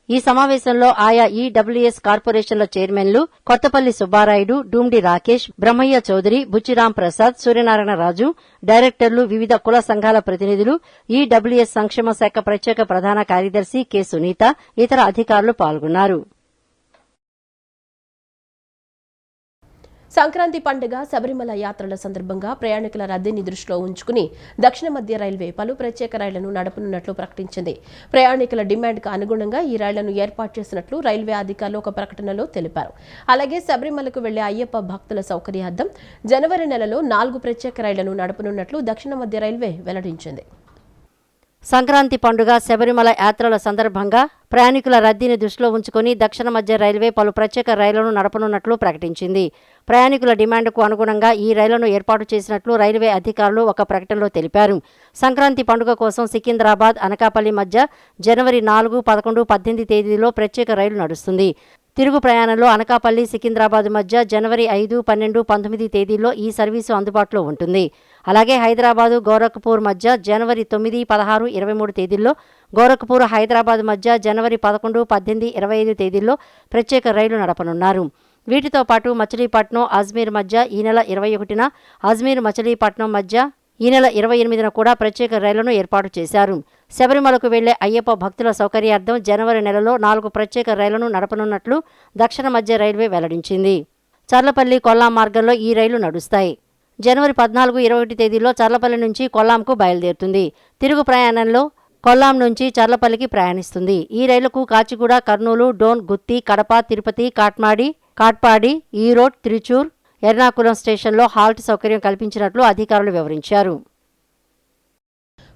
ఈ సమావేశంలో ఆయా ఈడబ్ల్యూఎస్ కార్పొరేషన్ల చైర్మన్లు కొత్తపల్లి సుబ్బారాయుడు, డూమ్డి రాకేష్, బ్రహ్మయ్య చౌదరి, బుచ్చిరాం ప్రసాద్, సూర్యనారాయణ రాజు, డైరెక్టర్లు, వివిధ కుల సంఘాల ప్రతినిధులు, ఈడబ్ల్యూఎస్ సంక్షేమ శాఖ ప్రత్యేక ప్రధాన కార్యదర్శి కె సునీత, ఇతర అధికారులు పాల్గొన్నారు. సంక్రాంతి పండుగ, శబరిమల యాత్రల సందర్భంగా ప్రయాణికుల రద్దీని దృష్టిలో ఉంచుకుని దక్షిణ మధ్య రైల్వే పలు ప్రత్యేక రైళ్లను నడపనున్నట్లు ప్రకటించింది. ప్రయాణికుల డిమాండ్కు అనుగుణంగా ఈ రైళ్లను ఏర్పాటు చేసినట్లు రైల్వే అధికారులు ఒక ప్రకటనలో తెలిపారు. అలాగే శబరిమలకు వెళ్లే అయ్యప్ప భక్తుల సౌకర్యార్థం జనవరి నెలలో 4 ప్రత్యేక రైళ్లను నడపనున్నట్లు దక్షిణ మధ్య రైల్వే వెల్లడించింది. సంక్రాంతి పండుగ, శబరిమల యాత్రల సందర్భంగా ప్రయాణికుల రద్దీని దృష్టిలో ఉంచుకుని దక్షిణ మధ్య రైల్వే పలు ప్రత్యేక రైళ్లను నడపనున్నట్లు ప్రకటించింది. ప్రయాణికుల డిమాండ్కు అనుగుణంగా ఈ రైళ్లను ఏర్పాటు చేసినట్లు రైల్వే అధికారులు ఒక ప్రకటనలో తెలిపారు. సంక్రాంతి పండుగ కోసం సికింద్రాబాద్, అనకాపల్లి మధ్య జనవరి 4, 11, 18 తేదీలో ప్రత్యేక రైలు నడుస్తుంది. తిరుగు ప్రయాణంలో అనకాపల్లి, సికింద్రాబాద్ మధ్య జనవరి 5, 12, 19 తేదీల్లో ఈ సర్వీసు అందుబాటులో ఉంటుంది. అలాగే హైదరాబాదు, గోరఖ్పూర్ మధ్య జనవరి 9, 16, 23 తేదీల్లో, గోరఖ్పూర్, హైదరాబాద్ మధ్య జనవరి 11, 18, 25 తేదీల్లో ప్రత్యేక రైలు నడపనున్నారు. వీటితో పాటు మచిలీపట్నం, అజ్మీర్ మధ్య ఈ నెల 21న, అజ్మీర్, మచిలీపట్నం మధ్య ఈ నెల 28న కూడా ప్రత్యేక రైళ్లను ఏర్పాటు చేశారు. శబరిమలకు వెళ్లే అయ్యప్ప భక్తుల సౌకర్యార్థం జనవరి నెలలో 4 ప్రత్యేక రైళ్లను నడపనున్నట్లు దక్షిణ మధ్య రైల్వే వెల్లడించింది. చర్లపల్లి, కొల్లాం మార్గంలో ఈ రైళ్లు నడుస్తాయి. జనవరి 14, 21 తేదీల్లో చర్లపల్లి నుంచి కొల్లాంకు బయలుదేరుతుంది. తిరుగు ప్రయాణంలో కొల్లాం నుంచి చర్లపల్లికి ప్రయాణిస్తుంది. ఈ రైలుకు కాచిగూడ, కర్నూలు, డోన్, గుత్తి, కడప, తిరుపతి, కాట్పాడి, ఈరోడ్, త్రిచూర్, ఎర్నాకుళం స్టేషన్లో హాల్ట్ సౌకర్యం కల్పించినట్లు అధికారులు వివరించారు.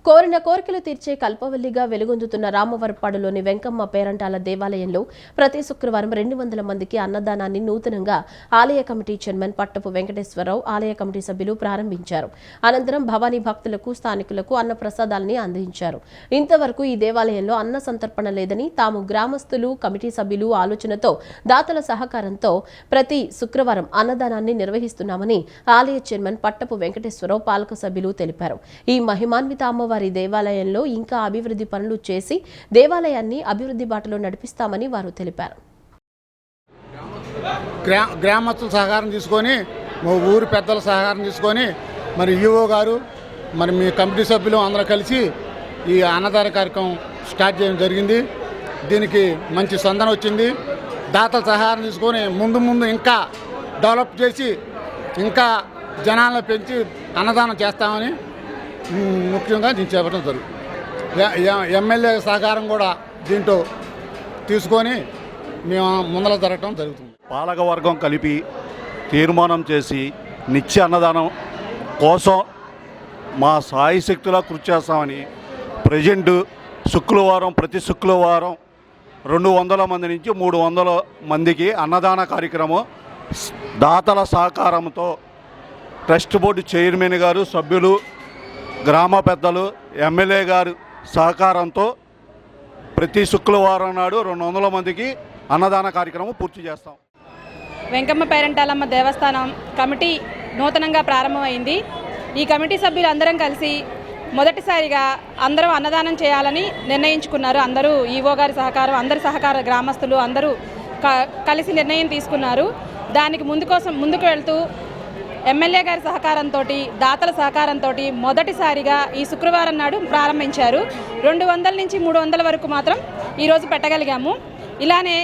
కోరిన కోరికలు తీర్చే కల్పవల్లిగా వెలుగొందుతున్న రామవరపాడులోని వెంకమ్మ పేరంటాల దేవాలయంలో ప్రతి శుక్రవారం 200 మందికి అన్నదానాన్ని నూతనంగా ఆలయ కమిటీ చైర్మన్ పట్టపు వెంకటేశ్వరరావు, ఆలయ కమిటీ సభ్యులు ప్రారంభించారు. అనంతరం భవానీ భక్తులకు, స్థానికులకు అన్న ప్రసాదాల్ని అందించారు. ఇంతవరకు ఈ దేవాలయంలో అన్న సంతర్పణ లేదని, తాము గ్రామస్తులు, కమిటీ సభ్యులు ఆలోచనతో, దాతల సహకారంతో ప్రతి శుక్రవారం అన్నదానాన్ని నిర్వహిస్తున్నామని ఆలయ చైర్మన్ పట్టపు వెంకటేశ్వరరావు, పాలక సభ్యులు తెలిపారు. ఈ మహిమాన్విత అమ్మవారి దేవాలయంలో ఇంకా అభివృద్ధి పనులు చేసి దేవాలయాన్ని అభివృద్ధి బాటలో నడిపిస్తామని వారు తెలిపారు. గ్రామస్తుల సహకారం తీసుకొని, ఊరి పెద్దల సహకారం తీసుకొని, మరి ఈఓ గారు, మరి మీ కమిటీ సభ్యులు అందరూ కలిసి ఈ అన్నదాన కార్యక్రమం స్టార్ట్ చేయడం జరిగింది. దీనికి మంచి స్పందన వచ్చింది. దాతల సహకారం తీసుకొని ముందు ఇంకా డెవలప్ చేసి ఇంకా జనాలను పెంచి అన్నదానం చేస్తామని ముఖ్యంగా దీన్ని చేపట్టడం జరుగుతుంది. ఎమ్మెల్యే సహకారం కూడా దీంట్లో తీసుకొని మేము ముందర జరగడం జరుగుతుంది. పాలకవర్గం కలిపి తీర్మానం చేసి నిత్య అన్నదానం కోసం మా సాయి శక్తులా కృషి చేస్తామని ప్రజెంట్ ప్రతి శుక్రవారం 200 మంది నుంచి 300 మందికి అన్నదాన కార్యక్రమం దాతల సహకారంతో ట్రస్ట్ బోర్డు చైర్మన్ గారు, సభ్యులు, గ్రామ పెద్దలు, ఎమ్మెల్యే గారు సహకారంతో ప్రతి శుక్రవారం నాడు 200 మందికి అన్నదాన కార్యక్రమం పూర్తి చేస్తాం. వెంకమ్మ పేరంటాలమ్మ దేవస్థానం కమిటీ నూతనంగా ప్రారంభమైంది. ఈ కమిటీ సభ్యులు అందరం కలిసి మొదటిసారిగా అందరూ అన్నదానం చేయాలని నిర్ణయించుకున్నారు. అందరూ ఈవో గారి సహకారం, అందరి సహకార, గ్రామస్తులు అందరూ కలిసి నిర్ణయం తీసుకున్నారు. దానికి ముందుకు వెళ్తూ ఎమ్మెల్యే గారి సహకారంతో, దాతల సహకారంతో మొదటిసారిగా ఈ శుక్రవారం నాడు ప్రారంభించారు. 200 నుంచి 300 వరకు మాత్రం ఈరోజు పెట్టగలిగాము. ఇలానే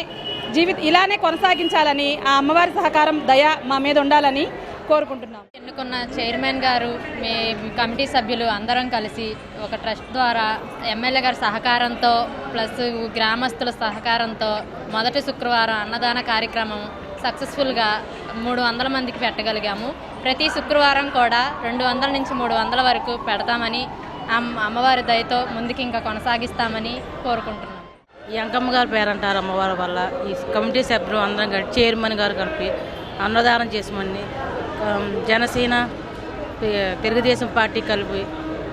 ఇలానే కొనసాగించాలని ఆ అమ్మవారి సహకారం దయ మా మీద ఉండాలని కోరుకుంటున్నాం. ఎన్నుకున్న చైర్మన్ గారు, మీ కమిటీ సభ్యులు అందరం కలిసి ఒక ట్రస్ట్ ద్వారా ఎమ్మెల్యే గారి సహకారంతో ప్లస్ గ్రామస్తుల సహకారంతో మొదటి శుక్రవారం అన్నదాన కార్యక్రమం సక్సెస్ఫుల్గా 300 మందికి పెట్టగలిగాము. ప్రతి శుక్రవారం కూడా 200 నుంచి 300 వరకు పెడతామని అమ్మవారి దయతో ముందుకు ఇంకా కొనసాగిస్తామని కోరుకుంటున్నాం. ఈ అంకమ్మ గారు పేరంటారు అమ్మవారి వల్ల ఈ కమిటీ సభ్యులు అందరం కలిపి చైర్మన్ గారు కలిపి అన్నదానం చేసామని జనసేన తెలుగుదేశం పార్టీ కలిపి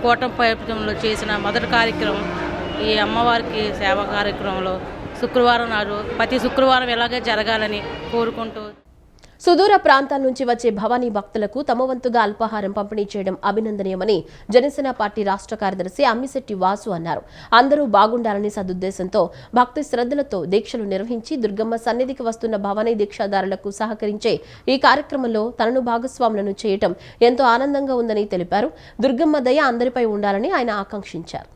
కూటమి ప్రభుత్వంలో చేసిన మొదటి కార్యక్రమం ఈ అమ్మవారికి సేవా కార్యక్రమంలో శుక్రవారం నాడు ప్రతి శుక్రవారం ఇలాగే జరగాలని కోరుకుంటూ సుదూర ప్రాంతాల నుంచి వచ్చే భవానీ భక్తులకు తమ వంతుగా అల్పాహారం పంపిణీ చేయడం అభినందనీయమని జనసేన పార్టీ రాష్ట్ర కార్యదర్శి అమ్మిశెట్టి వాసు అన్నారు. అందరూ బాగుండాలని సదుద్దేశంతో భక్తి శ్రద్ధలతో దీక్షలు నిర్వహించి దుర్గమ్మ సన్నిధికి వస్తున్న భవానీ దీక్షాదారులకు సహకరించే ఈ కార్యక్రమంలో తనను భాగస్వాములను చేయటం ఎంతో ఆనందంగా ఉందని తెలిపారు. దుర్గమ్మ దయ అందరిపై ఉండాలని ఆయన ఆకాంక్షించారు.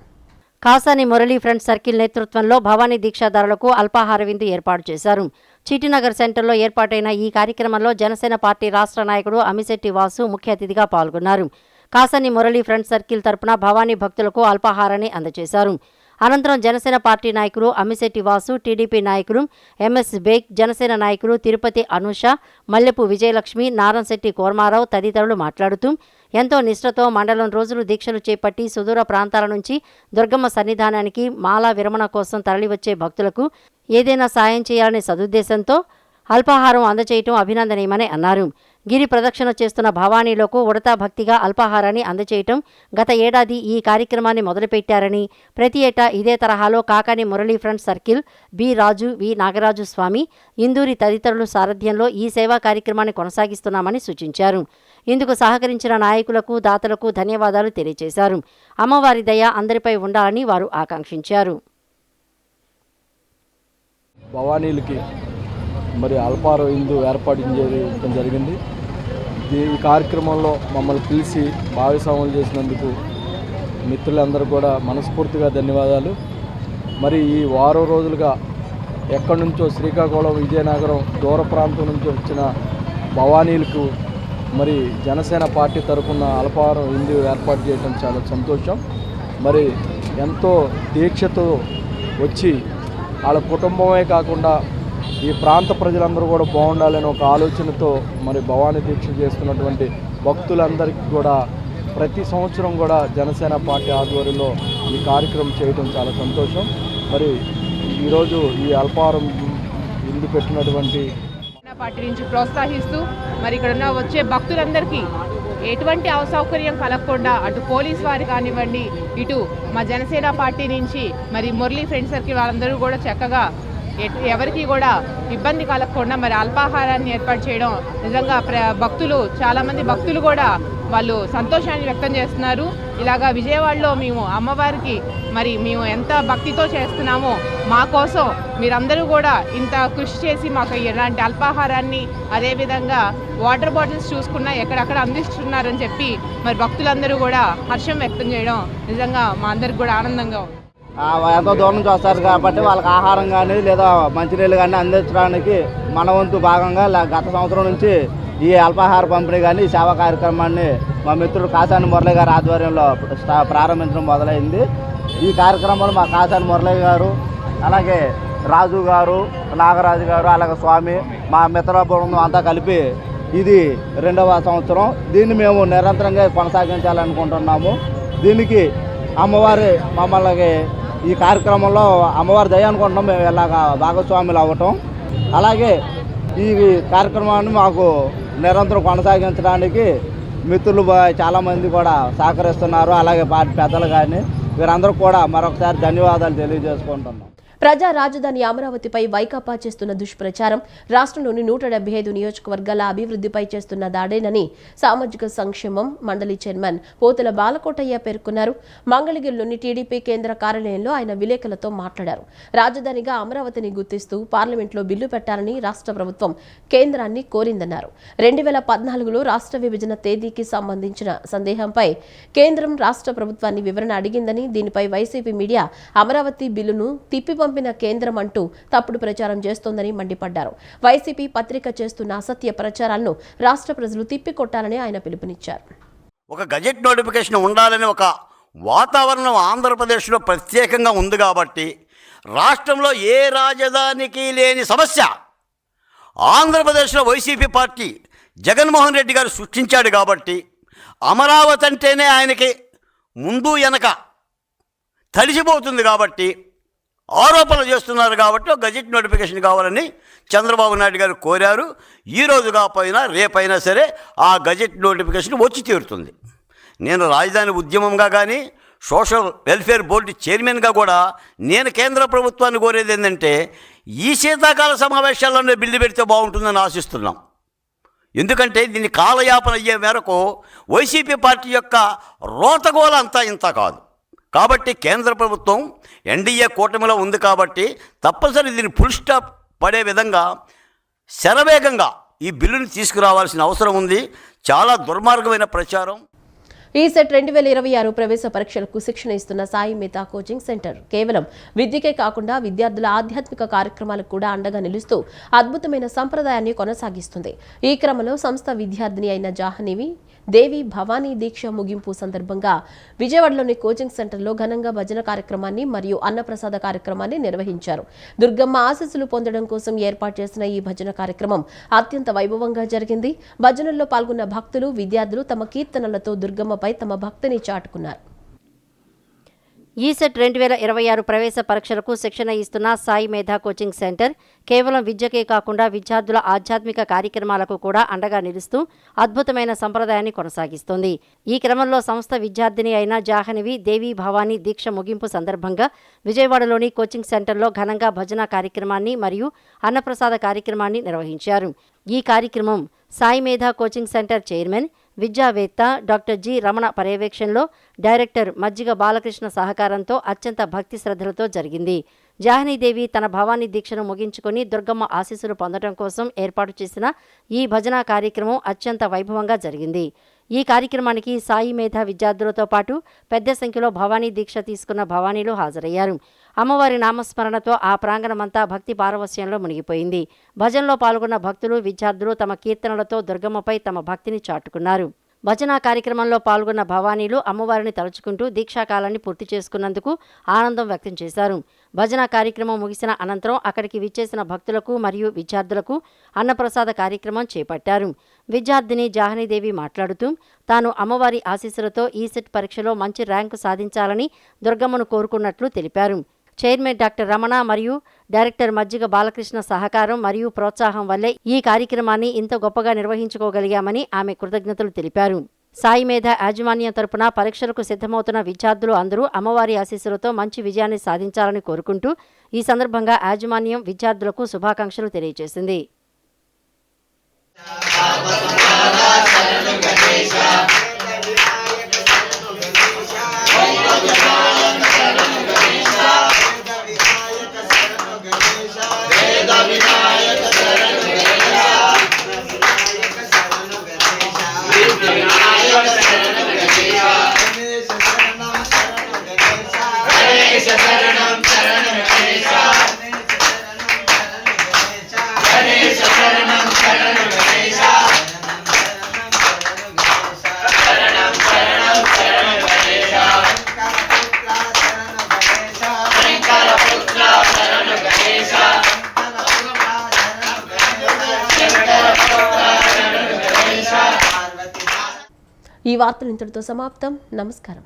కాసాని మురళీ ఫ్రెండ్ సర్కిల్ నేతృత్వంలో భవానీ దీక్షాదారులకు అల్పాహార విందు ఏర్పాటు చేశారు. చీటినగర్ సెంటర్లో ఏర్పాటైన ఈ కార్యక్రమంలో జనసేన పార్టీ రాష్ట్ర నాయకుడు అమ్మిశెట్టి వాసు ముఖ్య అతిథిగా పాల్గొన్నారు. కాసాని మురళీ ఫ్రెండ్ సర్కిల్ తరపున భవానీ భక్తులకు అల్పాహారాన్ని అందజేశారు. అనంతరం జనసేన పార్టీ నాయకులు అమ్మిశెట్టి వాసు, టీడీపీ నాయకులు ఎంఎస్ బేగ్, జనసేన నాయకులు తిరుపతి అనూష, మల్లెపు విజయలక్ష్మి, నారంశెట్టి కోర్మారావు తదితరులు మాట్లాడుతూ ఎంతో నిష్ఠతో మండలం రోజులు దీక్షలు చేపట్టి సుదూర ప్రాంతాల నుంచి దుర్గమ్మ సన్నిధానానికి మాలా విరమణ కోసం తరలివచ్చే భక్తులకు ఏదైనా సాయం చేయాలనే సదుద్దేశంతో అల్పాహారం అందచేయటం అభినందనీయమని అన్నారు. గిరి ప్రదక్షిణ చేస్తున్న భవానీలకు ఉడతా భక్తిగా అల్పాహారాన్ని అందచేయటం గత ఏడాది ఈ కార్యక్రమాన్ని మొదలుపెట్టారని, ప్రతి ఏటా ఇదే తరహాలో Kakani Murali friend circle, B Raju, V Nagaraju Swamy, Induri తదితరుల సారథ్యంలో ఈ సేవా కార్యక్రమాన్ని కొనసాగిస్తున్నామని సూచించారు. ఇందుకు సహకరించిన నాయకులకు, దాతలకు ధన్యవాదాలు తెలియజేశారు. అమ్మవారి దయ అందరిపై ఉండాలని వారు ఆకాంక్షించారు. భవానీలకి మరి అల్పాహార విందు ఏర్పాటు చేయడం జరిగింది. ఈ కార్యక్రమంలో మమ్మల్ని పిలిచి భాగస్వాములు చేసినందుకు మిత్రులందరూ కూడా మనస్ఫూర్తిగా ధన్యవాదాలు. మరి ఈ వారం రోజులుగా ఎక్కడి నుంచో శ్రీకాకుళం, విజయనగరం దూర ప్రాంతం నుంచి వచ్చిన భవానీలకు మరి జనసేన పార్టీ తరఫున అల్పాహారం విందు ఏర్పాటు చేయడం చాలా సంతోషం. మరి ఎంతో దీక్షతో వచ్చి వాళ్ళ కుటుంబమే కాకుండా ఈ ప్రాంత ప్రజలందరూ కూడా బాగుండాలని ఒక ఆలోచనతో మరి భవానీ దీక్ష చేస్తున్నటువంటి భక్తులందరికీ కూడా ప్రతి సంవత్సరం కూడా జనసేన పార్టీ ఆధ్వర్యంలో ఈ కార్యక్రమం చేయడం చాలా సంతోషం. మరి ఈరోజు ఈ అల్పాహారం విందు పెట్టినటువంటి పార్టీ నుంచి ప్రోత్సహిస్తూ మరి ఇక్కడ ఉన్న వచ్చే భక్తులందరికీ ఎటువంటి అసౌకర్యం కలగకుండా అటు పోలీస్ వారు కానివ్వండి, ఇటు మా జనసేన పార్టీ నుంచి మరి మురళీ ఫ్రెండ్ సర్కిల్ వాళ్ళందరూ కూడా చక్కగా ఎవరికి కూడా ఇబ్బంది కలగకుండా మరి అల్పాహారాన్ని ఏర్పాటు చేయడం నిజంగా భక్తులు చాలామంది భక్తులు కూడా వాళ్ళు సంతోషాన్ని వ్యక్తం చేస్తున్నారు. ఇలాగా విజయవాడలో మేము అమ్మవారికి మరి మేము ఎంత భక్తితో చేస్తున్నామో మా కోసం మీరందరూ కూడా ఇంత కృషి చేసి మాకు ఇలాంటి అల్పాహారాన్ని అదేవిధంగా వాటర్ బాటిల్స్ చూసుకున్నా ఎక్కడక్కడ అందిస్తున్నారని చెప్పి మరి భక్తులందరూ కూడా హర్షం వ్యక్తం చేయడం నిజంగా మా అందరికి కూడా ఆనందంగా ఉంది. ఎంతో దూరం నుంచి వస్తారు కాబట్టి వాళ్ళకి ఆహారం కానీ లేదా మంచినీళ్ళు కానీ అందించడానికి మన వంతు భాగంగా గత సంవత్సరం నుంచి ఈ అల్పాహార పంపిణీ కానీ ఈ సేవా కార్యక్రమాన్ని మా మిత్రుడు కాసాని మురళి గారి ఆధ్వర్యంలో ప్రారంభించడం మొదలైంది. ఈ కార్యక్రమంలో మా కాసాని మురళి గారు, అలాగే రాజు గారు, నాగరాజు గారు, అలాగే స్వామి, మా మిత్ర బృందం అంతా కలిపి ఇది 2వ సంవత్సరం. దీన్ని మేము నిరంతరంగా కొనసాగించాలనుకుంటున్నాము. దీనికి అమ్మవారి మమ్మల్ని ఈ కార్యక్రమంలో అమ్మవారి దయ అనుకుంటున్నాం. మేము ఇలాగా భాగస్వాములు అవ్వటం, అలాగే ఈ కార్యక్రమాన్ని మాకు నిరంతరం కొనసాగించడానికి మిత్రులు చాలామంది కూడా సహకరిస్తున్నారు. అలాగే పార్టీ పెద్దలు కానీ వీరందరూ కూడా మరొకసారి ధన్యవాదాలు తెలియజేసుకుంటున్నాం. ప్రజా రాజధాని అమరావతిపై వైకాపా చేస్తున్న దుష్ప్రచారం రాష్ట్రంలోని 175 నియోజకవర్గాల అభివృద్ధిపై చేస్తున్న దాడేనని సామాజిక సంక్షేమం మండలి చైర్మన్ పోతుల బాలకోటయ్య పేర్కొన్నారు. మంగళగిరిలోని టీడీపీ కేంద్ర కార్యాలయంలో ఆయన విలేకరులతో మాట్లాడారు. రాజధానిగా అమరావతిని గుర్తిస్తూ పార్లమెంట్లో బిల్లు పెట్టాలని రాష్ట్ర ప్రభుత్వం కేంద్రాన్ని కోరిందన్నారు. 2014లో రాష్ట్ర విభజన తేదీకి సంబంధించిన సందేహంపై కేంద్రం రాష్ట్ర ప్రభుత్వాన్ని వివరణ అడిగిందని, దీనిపై వైసీపీ మీడియా అమరావతి బిల్లును తిప్పి పంపిన కేంద్రం అంటూ తప్పుడు ప్రచారం చేస్తోందని మండిపడ్డారు. వైసీపీ పత్రిక చేస్తున్న అసత్య ప్రచారాలను రాష్ట్ర ప్రజలు తిప్పికొట్టాలని ఆయన పిలుపునిచ్చారు. ఒక గజెట్ నోటిఫికేషన్ ఉండాలని ఒక వాతావరణం ఆంధ్రప్రదేశ్లో ప్రత్యేకంగా ఉంది కాబట్టి రాష్ట్రంలో ఏ రాజధానికి లేని సమస్య ఆంధ్రప్రదేశ్లో వైసీపీ పార్టీ జగన్మోహన్ రెడ్డి గారు సృష్టించాడు కాబట్టి అమరావతి అంటేనే ఆయనకి ముందు వెనక తడిసిపోతుంది కాబట్టి ఆరోపణలు చేస్తున్నారు కాబట్టి ఒక గజెట్ నోటిఫికేషన్ కావాలని చంద్రబాబు నాయుడు గారు కోరారు. ఈ రోజు కాకపోయినా రేపైనా సరే ఆ గజెట్ నోటిఫికేషన్ వచ్చి తీరుతుంది. నేను రాజధాని ఉద్యమంగా కానీ సోషల్ వెల్ఫేర్ బోర్డు చైర్మన్గా కూడా నేను కేంద్ర ప్రభుత్వాన్ని కోరేది ఏంటంటే ఈ శీతాకాల సమావేశాల్లోనే బిల్లు పెడితే బాగుంటుందని ఆశిస్తున్నాం. ఎందుకంటే దీన్ని కాలయాపన అయ్యే మేరకు వైసీపీ పార్టీ యొక్క రోతగోల అంతా ఇంత కాదు. కాబట్టి కేంద్ర ప్రభుత్వం ఎన్డీఏ కూటమిలో ఉంది కాబట్టి తప్పనిసరి దీన్ని ఫుల్ స్టాప్ పడే విధంగా శరవేగంగా ఈ బిల్లుని తీసుకురావాల్సిన అవసరం ఉంది. చాలా దుర్మార్గమైన ప్రచారం. ఈసెట్ 2026 ప్రవేశ పరీక్షలకు శిక్షణ ఇస్తున్న సాయి మేతా కోచింగ్ సెంటర్ కేవలం విద్యకే కాకుండా విద్యార్థుల ఆధ్యాత్మిక కార్యక్రమాలకు కూడా అండగా నిలుస్తూ అద్భుతమైన సంప్రదాయాన్ని కొనసాగిస్తుంది. ఈ క్రమంలో సంస్థ విద్యార్థిని అయిన జాహ్నవి దేవి భవానీ దీక్ష ముగింపు సందర్భంగా విజయవాడలోని కోచింగ్ సెంటర్లో ఘనంగా భజన కార్యక్రమాన్ని మరియు అన్నప్రసాద కార్యక్రమాన్ని నిర్వహించారు. దుర్గమ్మ ఆశీస్సులు పొందడం కోసం ఏర్పాటు చేసిన ఈ భజన కార్యక్రమం అత్యంత వైభవంగా జరిగింది. భజనల్లో పాల్గొన్న భక్తులు విద్యార్థులు తమ కీర్తనలతో దుర్గమ్మపై తమ భక్తిని చాటుకున్నారు. ఈసెట్ 2026 ప్రవేశ పరీక్షలకు శిక్షణ ఇస్తున్న సాయి మేధా కోచింగ్ సెంటర్ కేవలం విద్యకే కాకుండా విద్యార్థుల ఆధ్యాత్మిక కార్యక్రమాలకు కూడా అండగా నిలుస్తూ అద్భుతమైన సంప్రదాయాన్ని కొనసాగిస్తోంది. ఈ క్రమంలో సంస్థ విద్యార్థిని అయిన జాహ్నవి దేవి భవానీ దీక్ష ముగింపు సందర్భంగా విజయవాడలోని కోచింగ్ సెంటర్లో ఘనంగా భజన కార్యక్రమాన్ని మరియు అన్నప్రసాద కార్యక్రమాన్ని నిర్వహించారు. ఈ కార్యక్రమం Sai Medha coaching centre chairman విద్యావేత్త డాక్టర్ జి రమణ పర్యవేక్షణలో డైరెక్టర్ మజ్జిగ బాలకృష్ణ సహకారంతో అత్యంత భక్తి శ్రద్ధలతో జరిగింది. జాహ్నీదేవి తన భవానీ దీక్షను ముగించుకొని దుర్గమ్మ ఆశీస్సులు పొందడం కోసం ఏర్పాటు చేసిన ఈ భజన కార్యక్రమం అత్యంత వైభవంగా జరిగింది. ఈ కార్యక్రమానికి సాయి మేధా విద్యార్థులతో పాటు పెద్ద సంఖ్యలో భవానీ దీక్ష తీసుకున్న భవానీలు హాజరయ్యారు. అమ్మవారి నామస్మరణతో ఆ ప్రాంగణమంతా భక్తి పారవస్యంలో మునిగిపోయింది. భజనలో పాల్గొన్న భక్తులు విద్యార్థులు తమ కీర్తనలతో దుర్గమ్మపై తమ భక్తిని చాటుకున్నారు. భజన కార్యక్రమంలో పాల్గొన్న భవానీలు అమ్మవారిని తలుచుకుంటూ దీక్షాకాలాన్ని పూర్తి చేసుకున్నందుకు ఆనందం వ్యక్తం చేశారు. భజన కార్యక్రమం ముగిసిన అనంతరం అక్కడికి విచ్చేసిన భక్తులకు మరియు విద్యార్థులకు అన్నప్రసాద కార్యక్రమం చేపట్టారు. విద్యార్థిని జాహ్నీదేవి మాట్లాడుతూ తాను అమ్మవారి ఆశీస్సులతో ఈసెట్ పరీక్షలో మంచి ర్యాంకు సాధించాలని దుర్గమ్మను కోరుకున్నట్లు తెలిపారు. చైర్మన్ డాక్టర్ రమణ మరియు డైరెక్టర్ మజ్జిగ బాలకృష్ణ సహకారం మరియు ప్రోత్సాహం వల్లే ఈ కార్యక్రమాన్ని ఇంత గొప్పగా నిర్వహించుకోగలిగామని ఆమె కృతజ్ఞతలు తెలిపారు. సాయి మేధా యాజమాన్యం తరపున పరీక్షలకు సిద్ధమవుతున్న విద్యార్థులు అందరూ అమ్మవారి ఆశీస్సులతో మంచి విజయాన్ని సాధించాలని కోరుకుంటూ ఈ సందర్భంగా యాజమాన్యం విద్యార్థులకు శుభాకాంక్షలు తెలియజేసింది. ఈ వార్తలు ఇంతటితో సమాప్తం. నమస్కారం.